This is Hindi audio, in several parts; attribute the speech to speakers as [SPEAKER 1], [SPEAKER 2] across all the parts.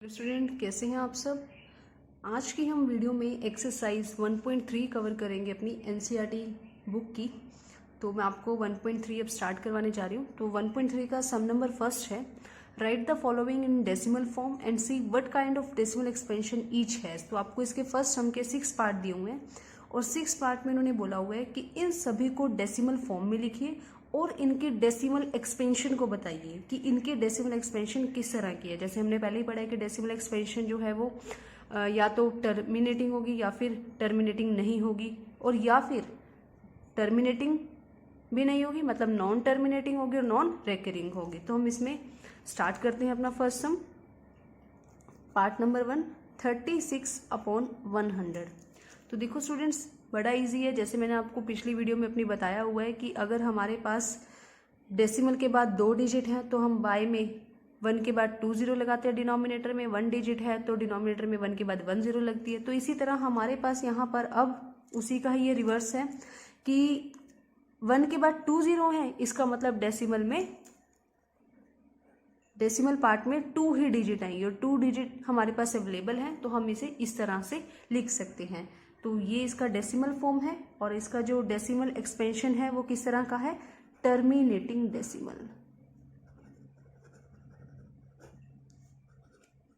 [SPEAKER 1] स्टूडेंट कैसे हैं आप सब। आज की हम वीडियो में एक्सरसाइज 1.3 कवर करेंगे अपनी एनसीईआरटी बुक की। तो मैं आपको 1.3 अब स्टार्ट करवाने जा रही हूँ। तो 1.3 का सम नंबर फर्स्ट है, right the following in decimal form and see what kind of decimal expansion each has. तो आपको इसके फर्स्ट सम के 6 पार्ट दिए हुए हैं और 6 पार्ट में इन्होंने बोला हुआ है कि इन सभी को डेसिमल फॉर्म में लिखिए और इनके डेसिमल एक्सपेंशन को बताइए कि इनके डेसिमल एक्सपेंशन किस तरह की है। जैसे हमने पहले ही पढ़ा है कि डेसिमल एक्सपेंशन जो है वो या तो टर्मिनेटिंग होगी या फिर टर्मिनेटिंग नहीं होगी, और या फिर टर्मिनेटिंग भी नहीं होगी, मतलब नॉन टर्मिनेटिंग होगी और नॉन रेकरिंग होगी। तो हम इसमें स्टार्ट करते हैं अपना फर्स्ट सम, पार्ट नंबर 1, 36/100। तो देखो स्टूडेंट्स, बड़ा इजी है। जैसे मैंने आपको पिछली वीडियो में अपनी बताया हुआ है कि अगर हमारे पास डेसिमल के बाद 2 डिजिट हैं तो हम बाय में 1 के बाद 2 0 लगाते हैं। डिनोमिनेटर में 1 डिजिट है तो डिनोमिनेटर में 1 के बाद 1 0 लगती है। तो इसी तरह हमारे पास यहाँ पर अब उसी का ही ये रिवर्स है कि 1 के बाद 2 0 है, इसका मतलब डेसिमल पार्ट में 2 ही डिजिट आएंगे और 2 डिजिट हमारे पास अवेलेबल हैं, तो हम इसे इस तरह से लिख सकते हैं। तो ये इसका डेसिमल फॉर्म है और इसका जो डेसिमल एक्सपेंशन है वो किस तरह का है, टर्मिनेटिंग डेसिमल।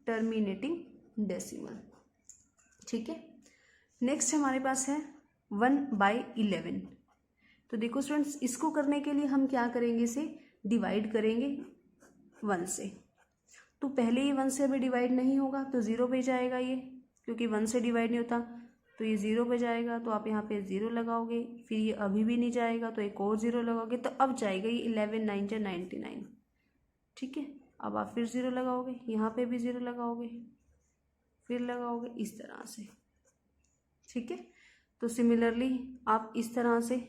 [SPEAKER 1] टर्मिनेटिंग डेसिमल, ठीक है। नेक्स्ट हमारे पास है 1/11। तो देखो स्टूडेंट्स, इसको करने के लिए हम क्या करेंगे, इसे डिवाइड करेंगे 1 से। तो पहले ही 1 से अभी डिवाइड नहीं होगा तो 0 पे जाएगा ये, क्योंकि 1 से डिवाइड नहीं होता, तो ये 0 पे जाएगा। तो आप यहाँ पे 0 लगाओगे, फिर ये अभी भी नहीं जाएगा तो एक और 0 लगाओगे, तो अब जाएगा ये 11 9 99, ठीक है। अब आप फिर 0 लगाओगे, यहाँ पे भी 0 लगाओगे, फिर लगाओगे, इस तरह से, ठीक है। तो सिमिलरली आप इस तरह से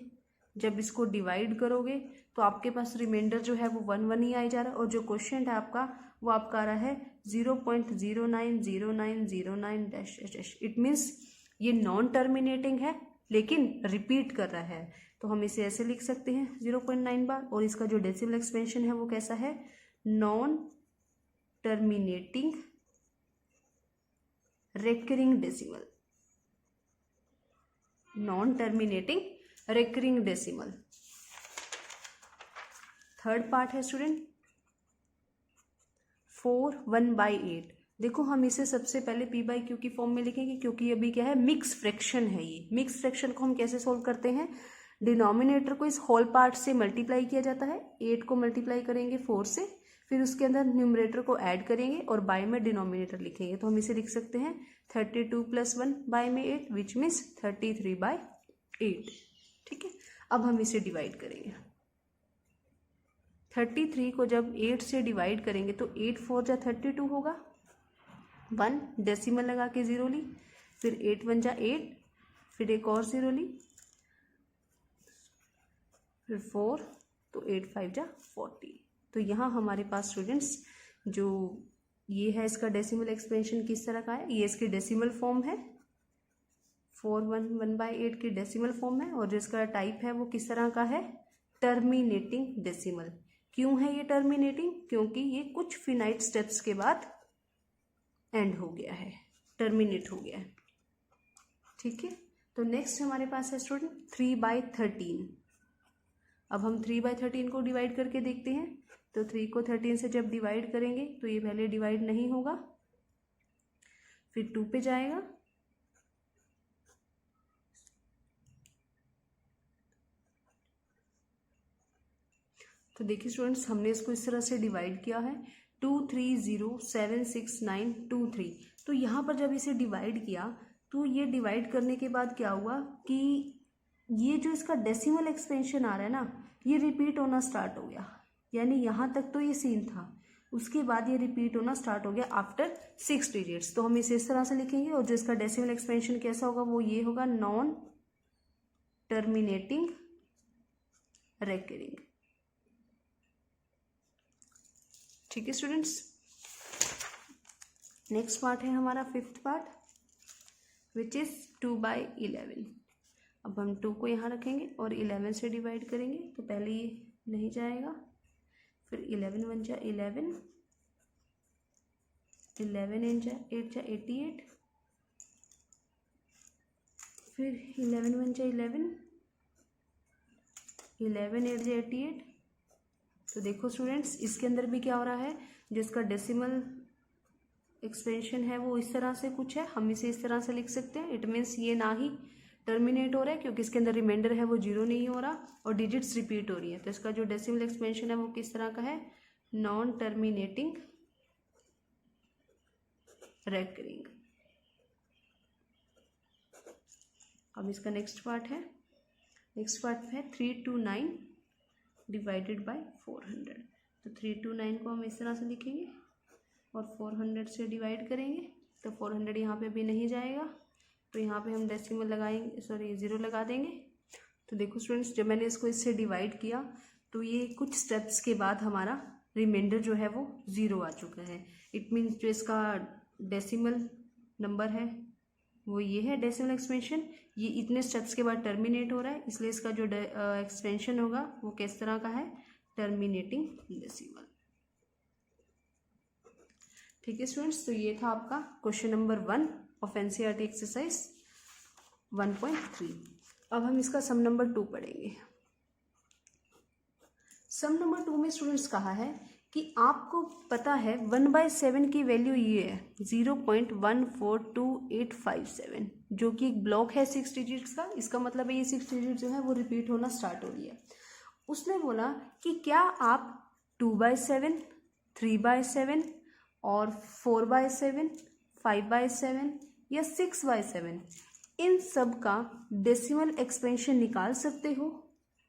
[SPEAKER 1] जब इसको डिवाइड करोगे तो आपके पास रिमाइंडर जो है वो 1 1 ही आ जा रहा है, और जो क्वेश्चन है आपका वो आपका आ रहा है 0.090909 डैश डैश। इट मीन्स ये नॉन टर्मिनेटिंग है लेकिन रिपीट कर रहा है, तो हम इसे ऐसे लिख सकते हैं 0.9 बार। और इसका जो डेसिमल एक्सपेंशन है वो कैसा है, non terminating recurring decimal, non terminating recurring decimal. Third part है स्टूडेंट 4 1/8। देखो हम इसे सबसे पहले p/q की फॉर्म में लिखेंगे, क्योंकि अभी क्या है, मिक्स फ्रैक्शन है। ये मिक्स फ्रैक्शन को हम कैसे सोल्व करते हैं, डिनोमिनेटर को इस होल पार्ट से मल्टीप्लाई किया जाता है। 8 को मल्टीप्लाई करेंगे 4 से, फिर उसके अंदर न्यूमरेटर को ऐड करेंगे और बाय में डिनोमिनेटर लिखेंगे। तो हम इसे लिख सकते हैं 32 + 1 बाय में 8 विच मीन्स 33/8, ठीक है। अब हम इसे डिवाइड करेंगे। 33 को जब 8 से डिवाइड करेंगे तो 8 4 जा 32 होगा, 1 डेसिमल लगा के 0 ली, फिर 8 1 जा 8, फिर एक और 0 ली, फिर 4, तो 8 5 जा 40। तो यहाँ हमारे पास स्टूडेंट्स जो ये है इसका डेसिमल एक्सपेंशन किस तरह का है, ये इसकी डेसिमल फॉर्म है, 4 1 1/8 की डेसिमल फॉर्म है। और जो इसका टाइप है वो किस तरह का है, टर्मिनेटिंग डेसिमल। क्यों है ये टर्मिनेटिंग, क्योंकि ये कुछ फिनाइट स्टेप्स के बाद एंड हो गया है, टर्मिनेट हो गया है, ठीक है। तो नेक्स्ट हमारे पास है स्टूडेंट 3/13। अब हम 3/13 को डिवाइड करके देखते हैं। तो 3 को 13 से जब डिवाइड करेंगे तो ये पहले डिवाइड नहीं होगा, फिर 2 पे जाएगा, तो देखिए स्टूडेंट्स हमने इसको इस तरह से डिवाइड किया है 2307692 तो यहाँ पर जब इसे डिवाइड किया तो ये डिवाइड करने के बाद क्या हुआ कि ये जो इसका डेसिमल एक्सपेंशन आ रहा है ना, ये रिपीट होना स्टार्ट हो गया। यानी यहाँ तक तो ये सीन था, उसके बाद ये रिपीट होना स्टार्ट हो गया आफ्टर 6 डिजिट्स। तो हम इसे इस तरह से लिखेंगे और जो इसका डेसिमल एक्सपेंशन कैसा होगा वो ये होगा, नॉन टर्मिनेटिंग रेकरिंग, ठीक है स्टूडेंट्स। नेक्स्ट पार्ट है हमारा 5th पार्ट विच इज 2/11। अब हम 2 को यहाँ रखेंगे और 11 से डिवाइड करेंगे, तो पहले ये नहीं जाएगा, फिर 11 1 जा 11, 11 8 जा 88, फिर 11 1 जा 11, 11 8 जा 88। तो देखो स्टूडेंट्स, इसके अंदर भी क्या हो रहा है, जिसका डेसिमल एक्सपेंशन है वो इस तरह से कुछ है, हम इसे इस तरह से लिख सकते हैं। इट मीन्स ये ना ही टर्मिनेट हो रहा है क्योंकि इसके अंदर रिमाइंडर है वो जीरो नहीं हो रहा, और डिजिट्स रिपीट हो रही है। तो इसका जो डेसिमल एक्सपेंशन है वो किस तरह का है, नॉन टर्मिनेटिंग रेकरिंग। अब इसका नेक्स्ट पार्ट है, नेक्स्ट पार्ट है 329 डिवाइडेड बाय 400। तो 329 को हम इस तरह से लिखेंगे और 400 से डिवाइड करेंगे। तो 400 यहाँ पे भी नहीं जाएगा, तो यहाँ पे हम डेसिमल लगाएंगे, सॉरी ज़ीरो लगा देंगे। तो देखो स्टूडेंट्स, जब मैंने इसको इससे डिवाइड किया तो ये कुछ स्टेप्स के बाद हमारा रिमाइंडर जो है वो ज़ीरो आ चुका है। इट मीन्स जो इसका डेसिमल नंबर है वो ये है डेसिमल एक्सपेंशन, ये इतने स्टेप्स के बाद टर्मिनेट हो रहा है, इसलिए इसका जो एक्सपेंशन होगा वो किस तरह का है, टर्मिनेटिंग डेसिमल। ठीक है स्टूडेंट्स, तो ये था आपका question number 1 of NCERT exercise 1.3। अब हम इसका सम नंबर 2 पढ़ेंगे। सम नंबर 2 में स्टूडेंट्स कहा है कि आपको पता है 1/7 की वैल्यू ये है 0.142857, जो कि एक ब्लॉक है 6 डिजिट्स का। इसका मतलब है ये 6 डिजिट जो है वो रिपीट होना स्टार्ट हो रही है। उसने बोला कि क्या आप 2/7, 3/7 और 4/7, 5/7 या 6/7 इन सब का डेसिमल एक्सपेंशन निकाल सकते हो।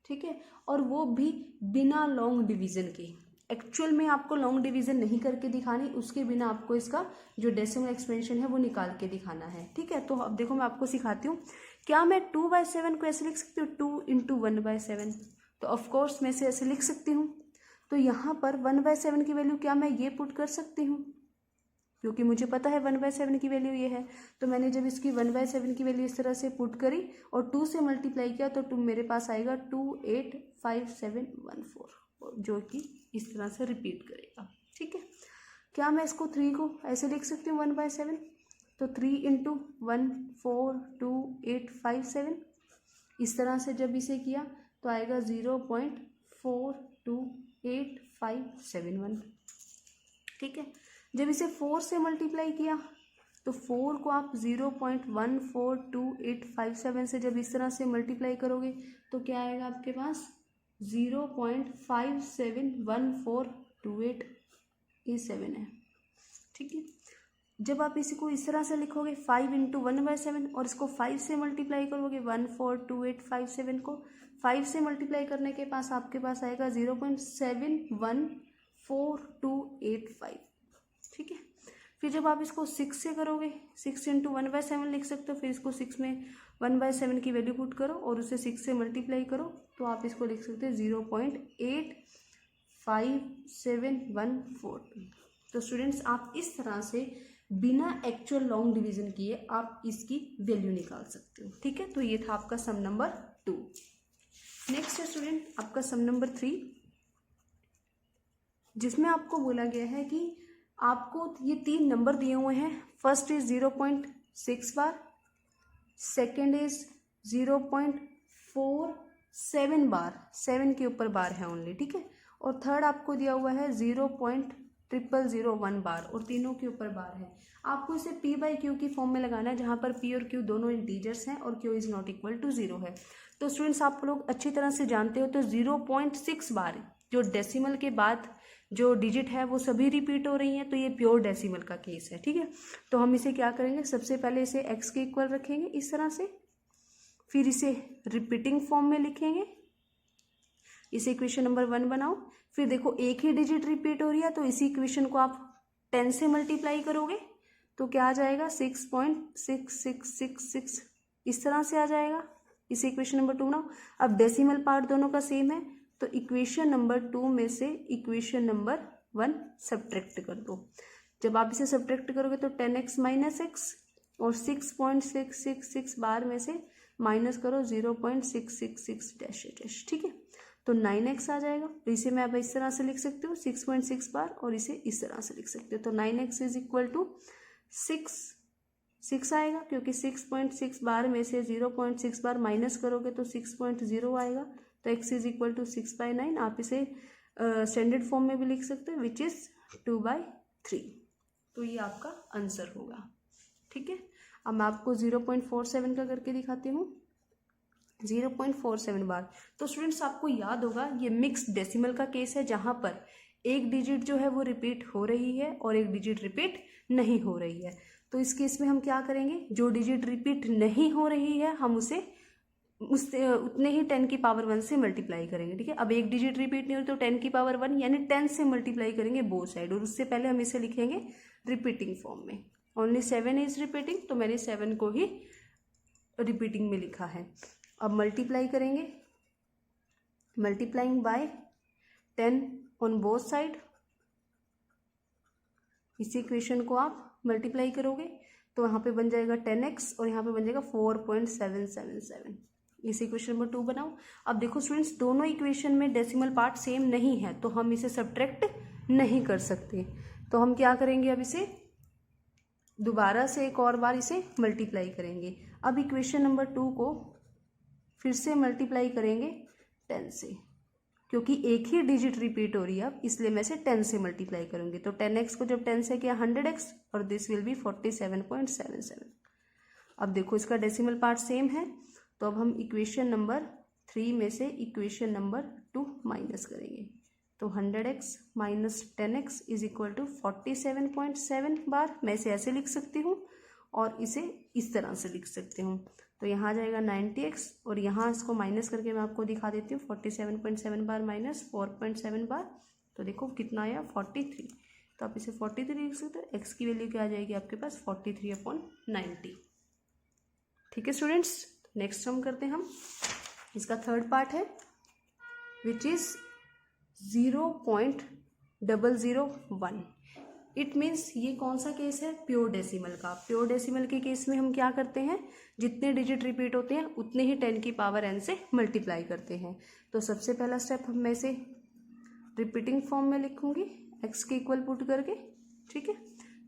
[SPEAKER 1] ठीक है, और वो भी बिना लॉन्ग डिवीजन के। एक्चुअल में आपको लॉन्ग डिवीजन नहीं करके दिखानी, उसके बिना आपको इसका जो डेसिमल एक्सपेंशन है वो निकाल के दिखाना है। ठीक है, तो अब देखो मैं आपको सिखाती हूँ। क्या मैं 2/7 को ऐसे लिख सकती हूँ, 2 × 1/7? तो ऑफकोर्स मैं इसे ऐसे लिख सकती हूँ। तो यहाँ पर 1/7 की वैल्यू क्या मैं ये पुट कर सकती हूँ, क्योंकि मुझे पता है 1/7 की वैल्यू ये है। तो मैंने जब इसकी 1/7 की वैल्यू इस तरह से पुट करी और 2 से मल्टीप्लाई किया तो 2 मेरे पास आएगा 285714, जो कि इस तरह से रिपीट करेगा। ठीक है, क्या मैं इसको 3 को ऐसे लिख सकती हूँ 1/7? तो 3 × 1422857, इस तरह से जब इसे किया तो आएगा 0.428571। ठीक है, जब इसे 4 से मल्टीप्लाई किया तो 4 को आप 0.142857 से जब इस तरह से मल्टीप्लाई करोगे तो क्या आएगा आपके पास, 0.571428 है। ठीक है, जब आप इसी को इस तरह से लिखोगे 5 × 1/7 और इसको 5 से मल्टीप्लाई करोगे 142857 को 5 से मल्टीप्लाई करने के पास आपके पास आएगा 0.714285। ठीक है, फिर जब आप इसको 6 से करोगे 6 × 1/7 लिख सकते हो। फिर इसको 6 में 1/7 की वैल्यू पुट करो और उसे 6 से मल्टीप्लाई करो तो आप इसको लिख सकते हैं 0.857142। तो स्टूडेंट्स, आप इस तरह से बिना एक्चुअल लॉन्ग डिवीजन किए आप इसकी वैल्यू निकाल सकते हो। ठीक है, तो ये था आपका सम नंबर 2। नेक्स्ट है स्टूडेंट आपका सम नंबर 3, जिसमें आपको बोला गया है कि आपको ये 3 नंबर दिए हुए हैं। First is 0.6 bar, second is 0.47 बार, 7 के ऊपर बार है ओनली। ठीक है, और थर्ड आपको दिया हुआ है 0.0001 बार, और तीनों के ऊपर बार है। आपको इसे p/q की फॉर्म में लगाना है, जहाँ पर p और q दोनों इंटीजर्स हैं और q is not equal to 0 है। तो स्टूडेंट्स, आप लोग अच्छी तरह से जानते हो तो 0.6 बार जो डेसिमल के बाद जो डिजिट है वो सभी रिपीट हो रही हैं, तो ये प्योर डेसिमल का केस है। ठीक है, तो हम इसे क्या करेंगे, सबसे पहले इसे x के इक्वल रखेंगे इस तरह से, फिर इसे रिपीटिंग फॉर्म में लिखेंगे, इसे इक्वेशन नंबर 1 बनाओ। फिर देखो एक ही डिजिट रिपीट हो रही है तो इसी इक्वेशन को आप 10 से मल्टीप्लाई करोगे तो क्या आ जाएगा, 6.6666 इस तरह से आ जाएगा। इसे इक्वेशन नंबर 2 बनाओ। अब डेसिमल पार्ट दोनों का सेम है तो इक्वेशन नंबर 2 में से इक्वेशन नंबर 1 सब्ट्रैक्ट कर दो। जब आप इसे सब्ट्रैक्ट करोगे तो 10x - x और 6.666 बार में से माइनस करो 0.666 डैश डैश। ठीक है, तो 9x आ जाएगा। तो इसे मैं अब इस तरह से लिख सकती हूँ 6.6 बार, और इसे इस तरह से लिख सकती हूँ। तो 9x इज इक्वल टू 6 आएगा, क्योंकि 6.6 बार में से 0.6 बार माइनस करोगे तो 6.0 आएगा। तो x इज इक्वल टू 6/9। आप इसे स्टैंडर्ड फॉर्म में भी लिख सकते हैं, विच इज 2/3। तो ये आपका आंसर होगा। ठीक है, अब मैं आपको 0.47 का करके दिखाती हूँ। 0.47 बार। तो स्टूडेंट्स आपको याद होगा ये मिक्स्ड डेसिमल का केस है, जहाँ पर एक डिजिट जो है वो रिपीट हो रही है और एक डिजिट रिपीट नहीं हो रही है। तो इस केस में हम क्या करेंगे, जो डिजिट रिपीट नहीं हो रही है हम उसे उतने ही 10 की पावर 1 से मल्टीप्लाई करेंगे। ठीक है, अब एक डिजिट रिपीट नहीं हो तो 10 की पावर 1 यानी 10 से मल्टीप्लाई करेंगे बोथ साइड, और उससे पहले हम इसे लिखेंगे रिपीटिंग फॉर्म में। ओनली 7 इज रिपीटिंग, तो मैंने 7 को ही रिपीटिंग में लिखा है। अब मल्टीप्लाई करेंगे, multiplying by 10 on both side. इसी इक्वेशन को आप मल्टीप्लाई करोगे तो यहाँ पे बन जाएगा 10x और यहाँ पे बन जाएगा 4.777। इसी इक्वेशन नंबर 2 बनाओ। अब देखो स्टूडेंट्स, दोनों इक्वेशन में डेसिमल पार्ट सेम नहीं है, तो हम इसे सब्ट्रैक्ट नहीं कर सकते। तो हम क्या करेंगे, अब इसे दोबारा से एक और बार इसे मल्टीप्लाई करेंगे। अब इक्वेशन नंबर 2 को फिर से मल्टीप्लाई करेंगे 10 से, क्योंकि एक ही डिजिट रिपीट हो रही है अब, इसलिए मैं इसे 10 से मल्टीप्लाई करूंगी। तो 10x को जब 10 से किया 100x, और दिस विल बी 47.77। अब देखो इसका डेसिमल पार्ट सेम है, तो अब हम इक्वेशन नंबर 3 में से इक्वेशन नंबर 2 माइनस करेंगे। तो 100x minus 10x is equal to 47.7 बार। मैं इसे ऐसे लिख सकती हूँ और इसे इस तरह से लिख सकती हूँ। तो यहाँ आ जाएगा 90x, और यहाँ इसको माइनस करके मैं आपको दिखा देती हूँ 47.7 बार माइनस 4.7 बार। तो देखो कितना आया 43। तो आप इसे 43 लिख सकते हो। x की वैल्यू क्या आ जाएगी आपके पास 43/90। ठीक है स्टूडेंट्स, नेक्स्ट हम करते हैं, हम इसका थर्ड पार्ट है विच इज 0.001। इट मीन्स ये कौन सा केस है, प्योर डेसिमल का। प्योर डेसिमल के केस में हम क्या करते हैं, जितने डिजिट रिपीट होते हैं उतने ही 10 की पावर n से मल्टीप्लाई करते हैं। तो सबसे पहला स्टेप हम मैं से रिपीटिंग फॉर्म में लिखूंगी x के इक्वल पुट करके। ठीक है,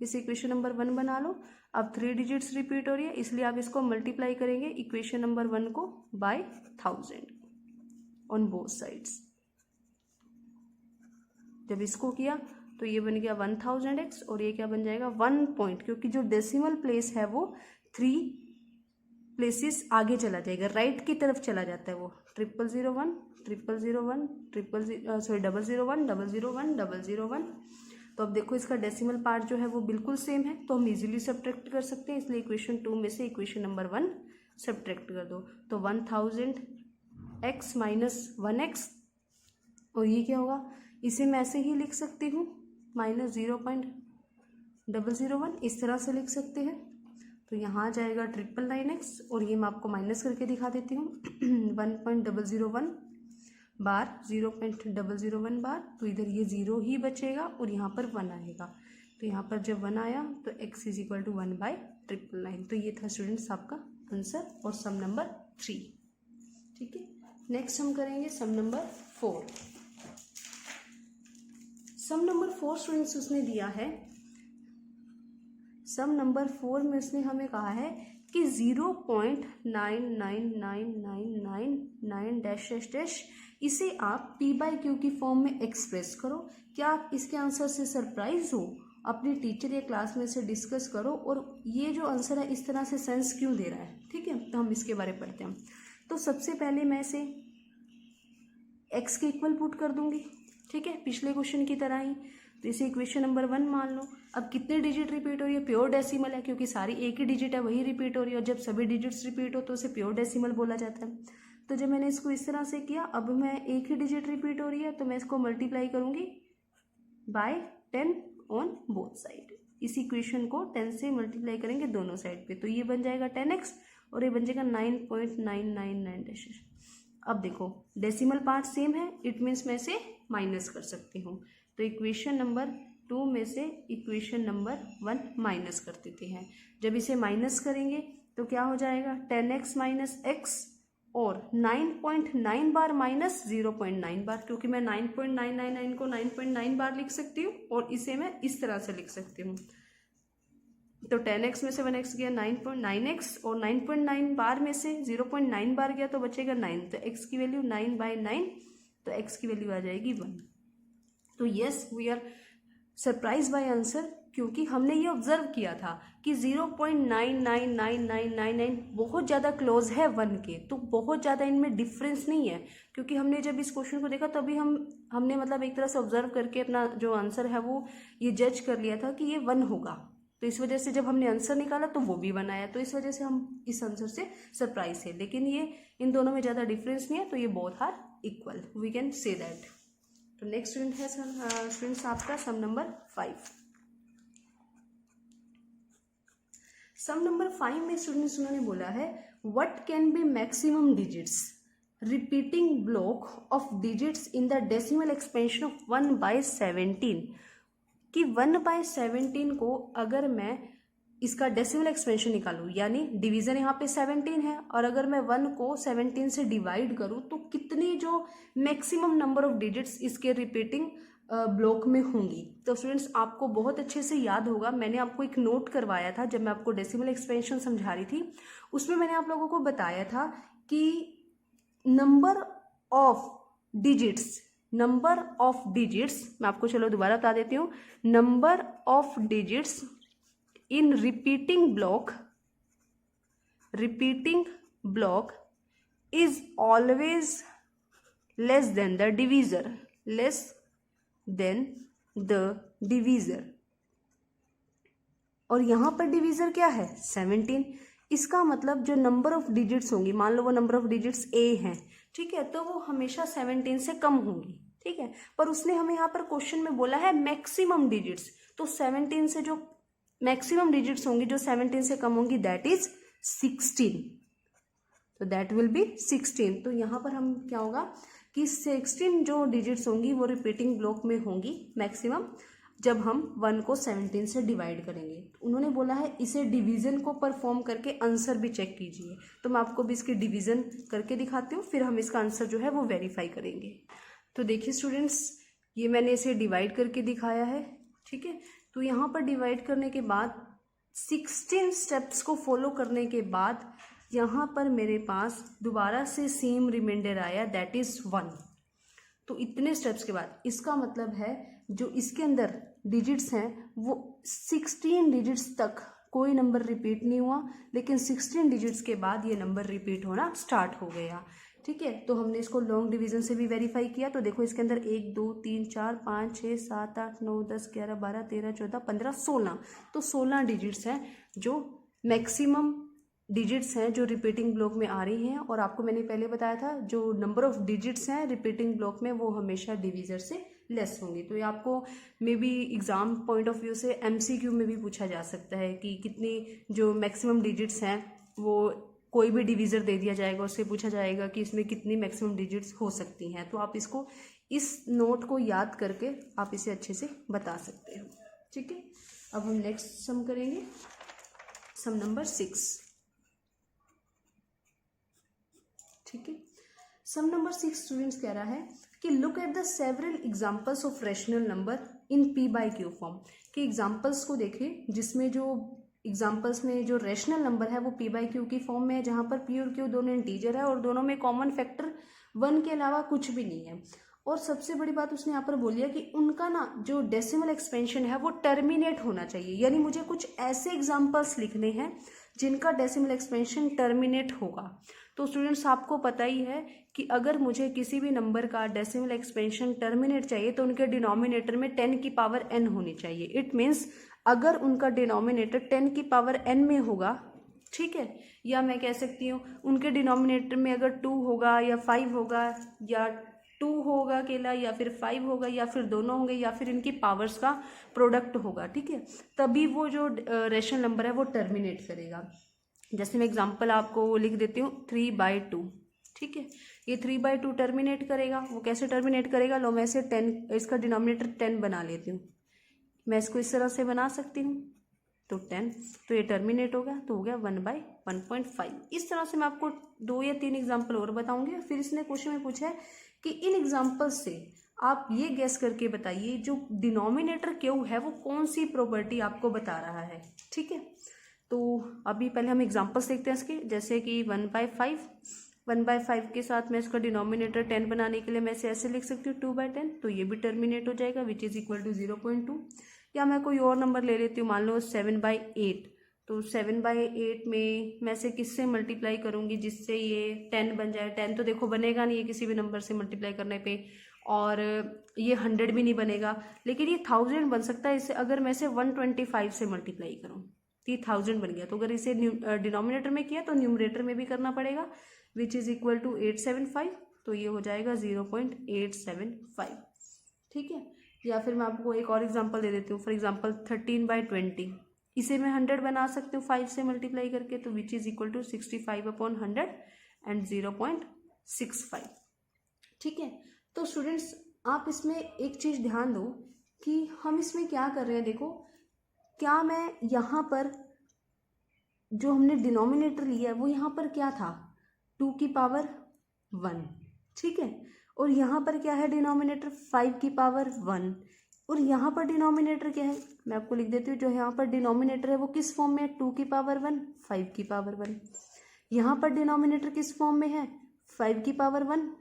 [SPEAKER 1] इस इक्वेशन नंबर 1 बना लो। अब 3 डिजिट्स रिपीट हो रही है, इसलिए आप इसको मल्टीप्लाई करेंगे इक्वेशन नंबर 1 को बाय 1000 ऑन बोथ साइड्स। जब इसको किया तो ये बन गया 1000x, और ये क्या बन जाएगा 1 पॉइंट, क्योंकि जो डेसिमल प्लेस है वो 3 प्लेसेस आगे चला जाएगा, राइट की तरफ चला जाता है वो। 0001 0001 001 001 001। तो अब देखो इसका डेसिमल पार्ट जो है वो बिल्कुल सेम है, तो हम इजीली सब्ट्रैक्ट कर सकते हैं। इसलिए इक्वेशन 2 में से इक्वेशन नंबर 1 सब्ट्रैक्ट कर दो। तो 1000x माइनस 1x, और ये क्या होगा, इसे मैं ऐसे ही लिख सकती हूँ माइनस 0.001, इस तरह से लिख सकते हैं। तो यहाँ आ जाएगा 999x, और ये मैं आपको माइनस करके दिखा देती हूँ 1.001 बार 0.001 बार। तो इधर ये 0 ही बचेगा और यहाँ पर 1 आएगा। तो यहाँ पर जब 1 आया तो x इज इक्वल टू 1/999। तो ये था स्टूडेंट्स आपका आंसर और सम नंबर 3। ठीक है, नेक्स्ट हम करेंगे सम नंबर 4। सम नंबर 4 स्टूडेंट्स उसने दिया है, सम नंबर 4 में उसने हमें कहा है कि 0.99999 डैश डैश डैश, इसे आप p/q की फॉर्म में एक्सप्रेस करो। क्या आप इसके आंसर से सरप्राइज हो? अपने टीचर या क्लास में से डिस्कस करो, और ये जो आंसर है इस तरह से सेंस क्यों दे रहा है। ठीक है, तो हम इसके बारे में पढ़ते हैं। तो सबसे पहले मैं इसे x के इक्वल पुट कर दूंगी। ठीक है, पिछले क्वेश्चन की तरह ही। तो इसे इक्वेशन नंबर 1 मान लो। अब कितने डिजिट रिपीट हो रही है, प्योर डेसिमल है, क्योंकि सारी एक ही डिजिट है वही रिपीट हो रही है, और जब सभी डिजिट्स रिपीट हो तो उसे प्योर डेसिमल बोला जाता है। तो जब मैंने इसको इस तरह से किया, अब मैं एक ही डिजिट रिपीट हो रही है तो मैं इसको मल्टीप्लाई करूंगी बाय 10 ऑन बोथ साइड। इस इक्वेशन को 10 से मल्टीप्लाई करेंगे दोनों साइड पे, तो ये बन जाएगा 10x और ये बन जाएगा 9.999। अब देखो डेसिमल पार्ट सेम है, इट मीन्स मैं इसे माइनस कर सकती हूँ। तो इक्वेशन नंबर 2 में से इक्वेशन नंबर 1 माइनस कर देते हैं। जब इसे माइनस करेंगे तो क्या हो जाएगा 10x माइनस x और 9.9 बार माइनस 0.9 बार, क्योंकि मैं 9.999 को 9.9 बार लिख सकती हूँ और इसे मैं इस तरह से लिख सकती हूँ। तो 10x में से 1x गया 9.9x और 9.9 बार में से 0.9 बार गया तो बचेगा 9। तो x की वैल्यू 9/9, तो x की वैल्यू आ जाएगी 1। तो yes, we are surprise by answer, क्योंकि हमने ये ऑब्जर्व किया था कि 0.999999 बहुत ज़्यादा क्लोज है 1 के, तो बहुत ज़्यादा इनमें डिफरेंस नहीं है। क्योंकि हमने जब इस क्वेश्चन को देखा तभी हमने मतलब एक तरह से ऑब्जर्व करके अपना जो आंसर है वो ये जज कर लिया था कि ये 1 होगा। तो इस वजह से जब हमने आंसर निकाला तो वो भी 1 आया, तो इस वजह से हम इस आंसर से सरप्राइज है। लेकिन ये इन दोनों में ज़्यादा डिफरेंस नहीं है, तो ये both are equal, we can say that. तो नेक्स्ट स्टूडेंट है स्टूडेंट्स आपका सम नंबर 5। सम नंबर 5 में स्टूडेंट्स उन्होंने बोला है what can be maximum digits repeating block of digits in the decimal expansion of 1/17, कि 1/17 को अगर मैं इसका डेसिमल एक्सपेंशन निकालूं, यानी डिवीजन यहाँ पे 17 है और अगर मैं 1 को 17 से डिवाइड करूं तो कितनी जो मैक्सिमम नंबर ऑफ डिजिट्स इसके रिपीटिंग ब्लॉक में होंगी। तो स्टूडेंट्स आपको बहुत अच्छे से याद होगा, मैंने आपको एक नोट करवाया था जब मैं आपको डेसिमल एक्सपेंशन समझा रही थी, उसमें मैंने आप लोगों को बताया था कि नंबर ऑफ डिजिट्स मैं आपको चलो दोबारा बता देती हूँ। Number of digits in repeating block is always less than the divisor, और यहां पर डिवीजर क्या है 17। इसका मतलब जो नंबर ऑफ डिजिट्स होंगी, मान लो वो नंबर ऑफ डिजिट्स a हैं, ठीक है, तो वो हमेशा 17 से कम होंगी, ठीक है। पर उसने हमें यहाँ पर क्वेश्चन में बोला है मैक्सिमम डिजिट्स, तो 17 से जो मैक्सिमम डिजिट्स होंगी जो 17 से कम होंगी दैट इज 16, तो दैट विल बी 16। तो यहाँ पर हम क्या होगा कि 16 जो डिजिट्स होंगी वो रिपीटिंग ब्लॉक में होंगी मैक्सिमम, जब हम 1 को 17 से डिवाइड करेंगे। उन्होंने बोला है इसे डिवीजन को परफॉर्म करके आंसर भी चेक कीजिए, तो मैं आपको भी इसकी डिवीजन करके दिखाती हूँ, फिर हम इसका आंसर जो है वो वेरीफाई करेंगे। तो देखिए स्टूडेंट्स, ये मैंने इसे डिवाइड करके दिखाया है, ठीक है। तो यहाँ पर डिवाइड करने के बाद 16 स्टेप्स को फॉलो करने के बाद यहाँ पर मेरे पास दोबारा से सेम रिमाइंडर आया दैट इज 1। तो इतने स्टेप्स के बाद इसका मतलब है जो इसके अंदर डिजिट्स हैं वो 16 डिजिट्स तक कोई नंबर रिपीट नहीं हुआ, लेकिन 16 डिजिट्स के बाद ये नंबर रिपीट होना स्टार्ट हो गया, ठीक है। तो हमने इसको लॉन्ग डिवीजन से भी वेरीफाई किया, तो देखो इसके अंदर 1 2 3 4 5 6 7 8 9 10 11 12 13 14 15 16, तो 16 डिजिट्स हैं जो मैक्सिमम डिजिट्स हैं जो रिपीटिंग ब्लॉक में आ रही हैं। और आपको मैंने पहले बताया था जो नंबर ऑफ डिजिट्स हैं रिपीटिंग ब्लॉक में वो हमेशा डिवीजर से लेस होंगी। तो ये आपको may be exam point of view से MCQ में भी पूछा जा सकता है कि कितनी जो मैक्सिमम डिजिट्स हैं वो कोई भी डिवीज़र दे दिया जाएगा, उससे पूछा जाएगा कि इसमें कितनी मैक्सिमम डिजिट्स हो सकती हैं। तो आप इसको इस नोट को याद करके आप इसे अच्छे से बता सकते हो, ठीक है। अब हम नेक्स्ट सम करेंगे, सम नंबर 6, ठीक है। सम नंबर 6 स्टूडेंट्स कह रहा है कि look at the several examples of rational number in P/Q form, कि एग्जांपल्स को देखें जिसमें जो एग्जांपल्स में जो रैशनल नंबर है वो P/Q की फॉर्म में है, जहाँ पर P और Q दोनों इंटीजर है और दोनों में कॉमन फैक्टर 1 के अलावा कुछ भी नहीं है। और सबसे बड़ी बात उसने यहाँ पर बोली है कि उनका ना जो डेसिमल एक्सपेंशन है वो टर्मिनेट होना चाहिए, यानी मुझे कुछ ऐसे एग्जांपल्स लिखने हैं जिनका डेसिमल एक्सपेंशन टर्मिनेट होगा। तो स्टूडेंट्स आपको पता ही है कि अगर मुझे किसी भी नंबर का डेसिमल एक्सपेंशन टर्मिनेट चाहिए तो उनके डिनोमिनेटर में 10 की पावर n होनी चाहिए। इट मीन्स अगर उनका डिनोमिनेटर 10 की पावर n में होगा, ठीक है, या मैं कह सकती हूँ उनके डिनोमिनेटर में अगर 2 होगा या 5 होगा या 2 होगा अकेला या फिर 5 होगा या फिर दोनों होंगे या फिर इनकी पावर्स का प्रोडक्ट होगा, ठीक है, तभी वो जो रैशनल नंबर है वो टर्मिनेट करेगा। जैसे मैं एग्जांपल आपको लिख देती हूँ 3/2, ठीक है, ये 3/2 टर्मिनेट करेगा। वो कैसे टर्मिनेट करेगा, लो मैं इसे 10 इसका डिनोमिनेटर 10 बना लेती हूँ। मैं इसको इस तरह से बना सकती हूँ, तो 10, तो ये टर्मिनेट हो गया, तो हो गया 1/1.5। इस तरह से मैं आपको 2 या 3 एग्जाम्पल और बताऊंगी। फिर इसने क्वेश्चन में पूछा है कि इन एग्जाम्पल से आप ये गैस करके बताइए जो डिनोमिनेटर क्यू है वो कौन सी प्रॉपर्टी आपको बता रहा है। ठीक है, तो अभी पहले हम एग्जाम्पल्स देखते हैं इसके। जैसे कि 1/5 के साथ मैं इसका डिनोमिनेटर 10 बनाने के लिए मैं इसे ऐसे लिख सकती हूँ 2/10, तो ये भी टर्मिनेट हो जाएगा विच इज इक्वल टू 0.2। या मैं कोई और नंबर ले लेती हूँ, मान लो 7/8, तो 7/8 में मैं से किससे मल्टीप्लाई करूँगी जिससे ये 10 बन जाए। 10 तो देखो बनेगा नहीं है किसी भी नंबर से मल्टीप्लाई करने पे, और ये 100 भी नहीं बनेगा, लेकिन ये 1000 बन सकता है। इसे अगर मैं इसे 125 से मल्टीप्लाई करूँ तो ये 1000 बन गया। तो अगर इसे डिनोमिनेटर में किया तो न्यूमरेटर में भी करना पड़ेगा विच इज इक्वल टू 875, तो ये हो जाएगा 0.875। ठीक है, या फिर मैं आपको एक और एग्जांपल दे देती हूँ। फॉर एग्जांपल 13/20, इसे मैं 100 बना सकती हूँ 5 से मल्टीप्लाई करके, तो which is equal to 65/100 and 0.65। ठीक है, तो स्टूडेंट्स आप इसमें एक चीज़ ध्यान दो कि हम इसमें क्या कर रहे हैं। देखो, क्या मैं यहाँ पर जो हमने डिनोमिनेटर लिया है वो यहाँ पर क्या था, 2 की पावर 1। ठीक है, और यहाँ पर क्या है डिनोमिनेटर 5 की पावर 1, और यहाँ पर डिनोमिनेटर क्या है, मैं आपको लिख देती हूँ। जो यहाँ पर डिनोमिनेटर है वो किस फॉर्म में है, 2 की पावर 1, 5 की पावर 1। यहाँ पर डिनोमिनेटर किस फॉर्म में है, 5 की पावर 1,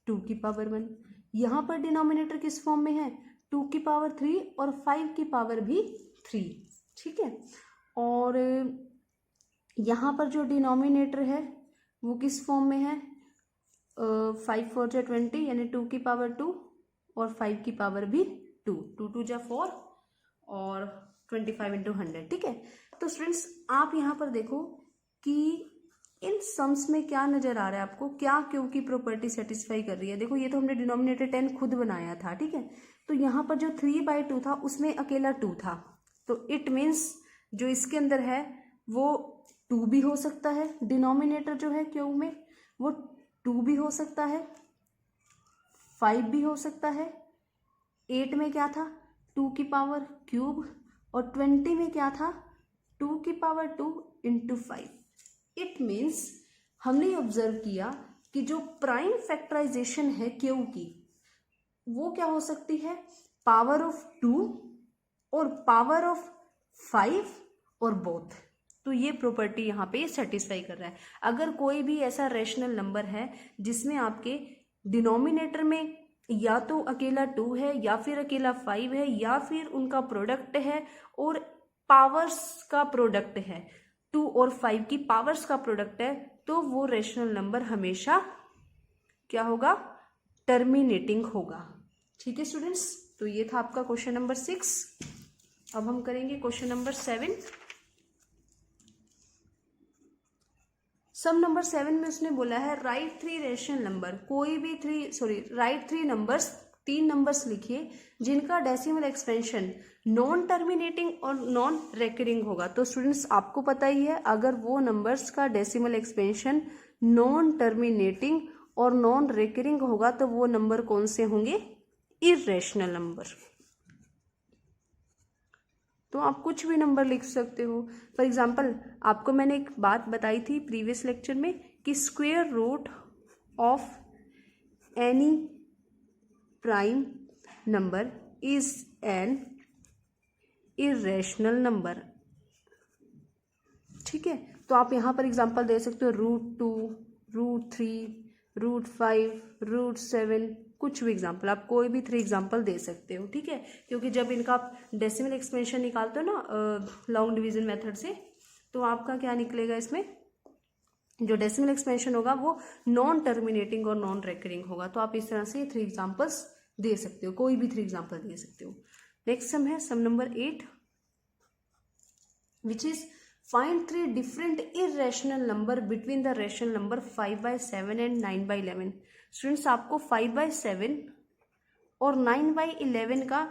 [SPEAKER 1] 2 की पावर 1। यहाँ पर डिनोमिनेटर किस फॉर्म में है, 2 की पावर 3 और 5 की पावर भी 3। ठीक है, और यहाँ पर जो डिनोमिनेटर है वो किस फॉर्म में है, 5 4 जा 20 यानी 2 की पावर 2 और 5 की पावर भी 2, 2 2 जा 4 और 25 इंटू 100। ठीक है, तो स्टूडेंट्स आप यहाँ पर देखो कि इन सम्स में क्या नजर आ रहा है आपको, क्या क्यू की प्रॉपर्टी सेटिस्फाई कर रही है। देखो, ये तो हमने डिनोमिनेटर 10 खुद बनाया था। ठीक है, तो यहाँ पर जो 3/2 था उसमें अकेला 2 था, तो इट मीन्स जो इसके अंदर है वो 2 भी हो सकता है। डिनोमिनेटर जो है क्यू में वो 2 भी हो सकता है, 5 भी हो सकता है। 8 में क्या था, 2 की पावर क्यूब, और 20 में क्या था, 2 की पावर 2 इंटू 5। इट मीन्स हमने ऑब्जर्व किया कि जो प्राइम फैक्टराइजेशन है क्यू की वो क्या हो सकती है, पावर ऑफ 2 और पावर ऑफ 5 और बोथ। तो ये प्रॉपर्टी यहाँ पे सेटिस्फाई कर रहा है। अगर कोई भी ऐसा रैशनल नंबर है जिसमें आपके डिनोमिनेटर में या तो अकेला 2 है या फिर अकेला 5 है या फिर उनका प्रोडक्ट है और पावर्स का प्रोडक्ट है, 2 और 5 की पावर्स का प्रोडक्ट है, तो वो रैशनल नंबर हमेशा क्या होगा, टर्मिनेटिंग होगा। ठीक है स्टूडेंट्स, तो ये था आपका क्वेश्चन नंबर 6। अब हम करेंगे क्वेश्चन नंबर 7। सम नंबर 7 में उसने बोला है राइट 3 रैशनल नंबर, कोई भी राइट 3 नंबर्स, 3 नंबर्स लिखिए जिनका डेसिमल एक्सपेंशन नॉन टर्मिनेटिंग और नॉन रेकरिंग होगा। तो स्टूडेंट्स आपको पता ही है, अगर वो नंबर्स का डेसिमल एक्सपेंशन नॉन टर्मिनेटिंग और नॉन रेकरिंग होगा तो वो नंबर कौन से होंगे, इर्रेशनल नंबर। तो आप कुछ भी नंबर लिख सकते हो। फॉर एग्जाम्पल आपको मैंने एक बात बताई थी प्रीवियस लेक्चर में कि square root of any prime number is an irrational number. ठीक है, तो आप यहाँ पर एग्जाम्पल दे सकते हो √2, √3, √5, √7, कुछ भी एग्जाम्पल, आप कोई भी 3 एग्जाम्पल दे सकते हो। ठीक है, क्योंकि जब इनका आप डेसिमल एक्सपेंशन निकालते हो ना लॉन्ग डिवीजन मेथड से, तो आपका क्या निकलेगा, इसमें जो डेसिमल एक्सपेंशन होगा वो नॉन टर्मिनेटिंग और नॉन रेकरिंग होगा। तो आप इस तरह से 3 एग्जाम्पल्स दे सकते हो, कोई भी 3 एग्जाम्पल दे सकते हो। नेक्स्ट सम है sum number 8 which is find 3 different irrational number between the rational number 5/7 and 9/11। Students आपको 5/7 और 9/11 का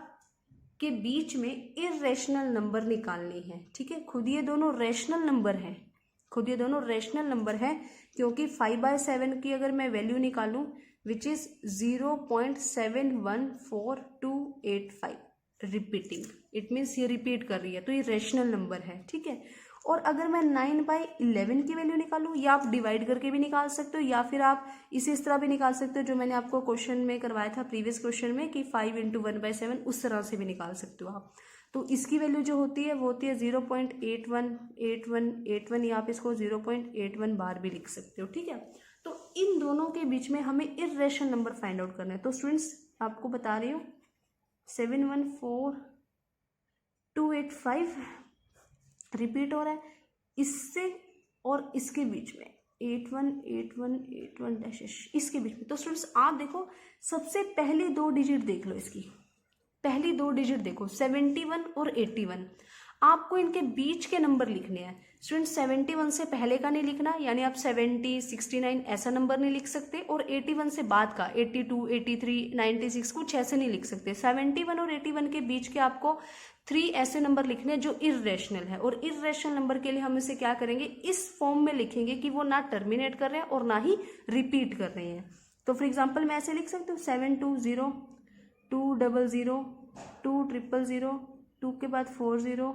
[SPEAKER 1] के बीच में इर्रेशनल नंबर निकालने हैं। ठीक है, खुद ये दोनों रैशनल नंबर हैं, खुद ये दोनों रैशनल नंबर हैं, क्योंकि 5/7 की अगर मैं वैल्यू निकालूं which is 0.714285, repeating, it means ये रिपीट कर रही है, तो ये रेशनल नंबर है, ठीक है। और अगर मैं 9/11 की वैल्यू निकालूँ, या आप डिवाइड करके भी निकाल सकते हो, या फिर आप इसे इस तरह भी निकाल सकते हो जो मैंने आपको क्वेश्चन में करवाया था प्रीवियस क्वेश्चन में कि 5 × 1/7, उस तरह से भी निकाल सकते हो आप। तो इसकी वैल्यू जो होती है वो होती है 0.818181, या आप इसको 0.81 बार भी लिख सकते हो, ठीक है। तो इन दोनों के बीच में हमें इर्रेशनल नंबर फाइंड आउट करना है। तो स्टूडेंट्स आपको बता रही हूँ 714285 रिपीट हो रहा है, इससे और इसके बीच में 818181 इसके बीच में। तो स्टूडेंट्स आप देखो, सबसे पहले 2 डिजिट देख लो, इसकी पहली 2 डिजिट देखो 71 और 81, आपको इनके बीच के नंबर लिखने हैं। स्टूडेंट्स 71 से पहले का नहीं लिखना, यानी आप 70 69 ऐसा नंबर नहीं लिख सकते, और 81 से बाद का 82 83 96 कुछ ऐसे नहीं लिख सकते। 71 और 81 के बीच के आपको 3 ऐसे नंबर लिखने हैं जो इर्रेशनल है, और इर्रेशनल नंबर के लिए हम इसे क्या करेंगे, इस फॉर्म में लिखेंगे कि वो ना टर्मिनेट कर रहे हैं और ना ही रिपीट कर रहे हैं। तो फॉर एग्जाम्पल मैं ऐसे लिख सकती हूँ 720 200 200, 2 के बाद 40,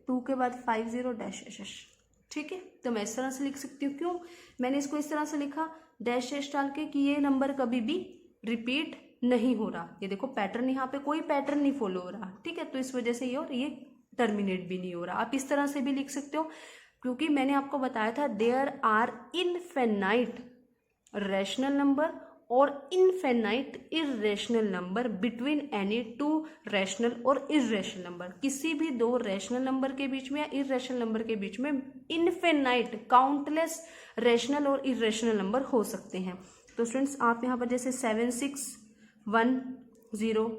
[SPEAKER 1] 2 के बाद 50 -- ठीक है। तो मैं इस तरह से लिख सकती हूँ। क्यों मैंने इसको इस तरह से लिखा डैश डाल के, कि ये नंबर कभी भी रिपीट नहीं हो रहा। ये देखो पैटर्न, यहाँ पे कोई पैटर्न नहीं फॉलो हो रहा, ठीक है। तो इस वजह से ये, और ये टर्मिनेट भी नहीं हो रहा। आप इस तरह से भी लिख सकते हो, क्योंकि मैंने आपको बताया था there are infinite rational number और infinite irrational number between any 2 rational और इर्रेशनल नंबर। किसी भी 2 रैशनल नंबर के बीच में या इर्रेशनल नंबर के बीच में इनफिनाइट काउंटलेस रैशनल और इर्रेशनल नंबर हो सकते हैं। तो स्टूडेंट्स आप यहाँ पर जैसे 7610 61100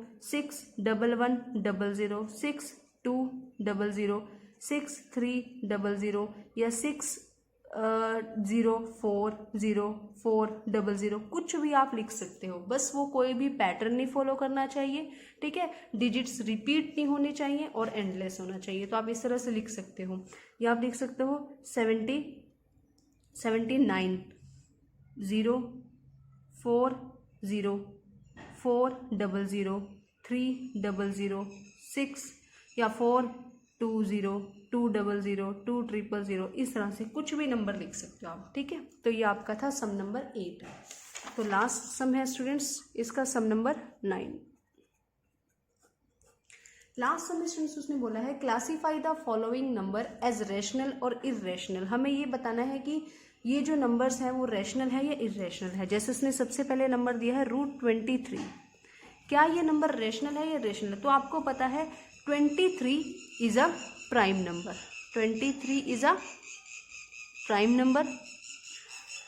[SPEAKER 1] 6200 6300 या 6040400 कुछ भी आप लिख सकते हो, बस वो कोई भी पैटर्न नहीं फॉलो करना चाहिए, ठीक है। डिजिट्स रिपीट नहीं होनी चाहिए और एंडलेस होना चाहिए। तो आप इस तरह से लिख सकते हो, या आप लिख सकते हो 70 79 0 4 0 400 300 6 या 420 200 200, इस तरह से कुछ भी नंबर लिख सकते हो आप, ठीक है। तो ये आपका था सम नंबर 8। तो लास्ट सम है स्टूडेंट्स इसका सम नंबर 9। लास्ट सम में स्टूडेंट्स उसने बोला है classify the following number as rational और इर्रेशनल। हमें ये बताना है कि ये जो नंबर्स हैं वो रैशनल है या इर्रेशनल है। जैसे उसने सबसे पहले नंबर दिया है √23, क्या ये नंबर रैशनल है या इर्रेशनल है। तो आपको पता है 23 is a prime number, 23 is a prime number.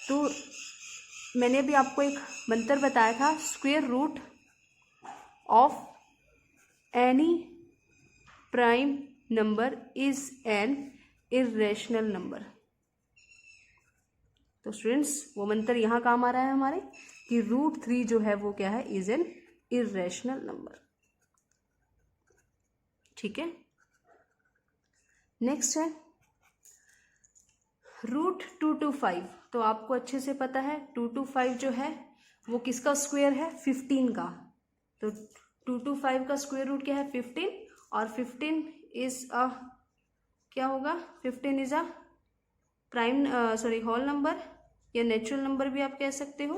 [SPEAKER 1] तो मैंने भी आपको एक मंत्र बताया था, square root of any prime number is an irrational number. तो स्टूडेंट्स वो मंत्र यहाँ काम आ रहा है हमारे कि √3 जो है वो क्या है, इज एन इर्रेशनल नंबर, ठीक है। नेक्स्ट है √225। तो आपको अच्छे से पता है 225 जो है वो किसका स्क्वायर है, 15 का। तो 225 का स्क्वायर रूट क्या है, 15, और 15 इज अ क्या होगा, 15 is a prime whole number या नेचुरल नंबर भी आप कह सकते हो।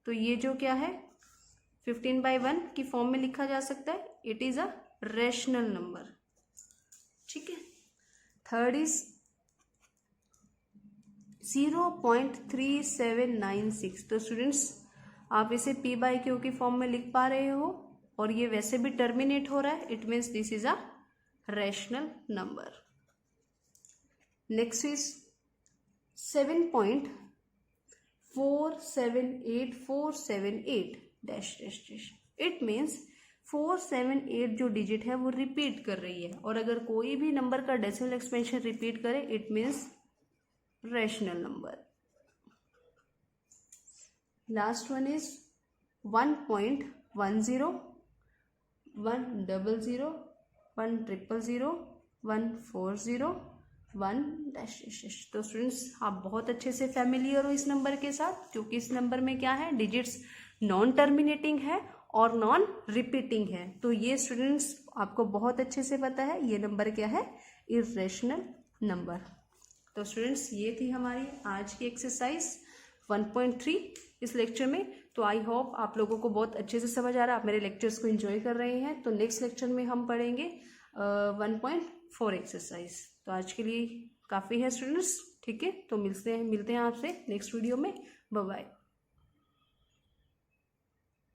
[SPEAKER 1] तो ये जो क्या है 15/1 की फॉर्म में लिखा जा सकता है, it is a rational number, ठीक है। Third is 0.3796। तो स्टूडेंट्स आप इसे p/q की फॉर्म में लिख पा रहे हो, और ये वैसे भी टर्मिनेट हो रहा है, it means this is a rational number. Next is 7.478478 it means 478 जो डिजिट है वो रिपीट कर रही है, और अगर कोई भी नंबर का डेसिमल एक्सपेंशन रिपीट करे it means rational number. Last one is 1.10 100 100 100 140 1 तो स्टूडेंट्स आप बहुत अच्छे से फैमिलियर हो इस नंबर के साथ, क्योंकि इस नंबर में क्या है, डिजिट्स नॉन टर्मिनेटिंग है और नॉन रिपीटिंग है। तो ये स्टूडेंट्स आपको बहुत अच्छे से पता है, ये नंबर क्या है, इरेशनल नंबर। तो स्टूडेंट्स ये थी हमारी आज की एक्सरसाइज 1.3 इस लेक्चर में। तो आई होप आप लोगों को बहुत अच्छे से समझ आ रहा है, आप मेरे लेक्चर्स को एंजॉय कर रहे हैं। तो नेक्स्ट लेक्चर में हम पढ़ेंगे 1.4 एक्सरसाइज। तो आज के लिए काफ़ी है स्टूडेंट्स, ठीक है। तो मिलते हैं आपसे नेक्स्ट वीडियो में। Bye bye.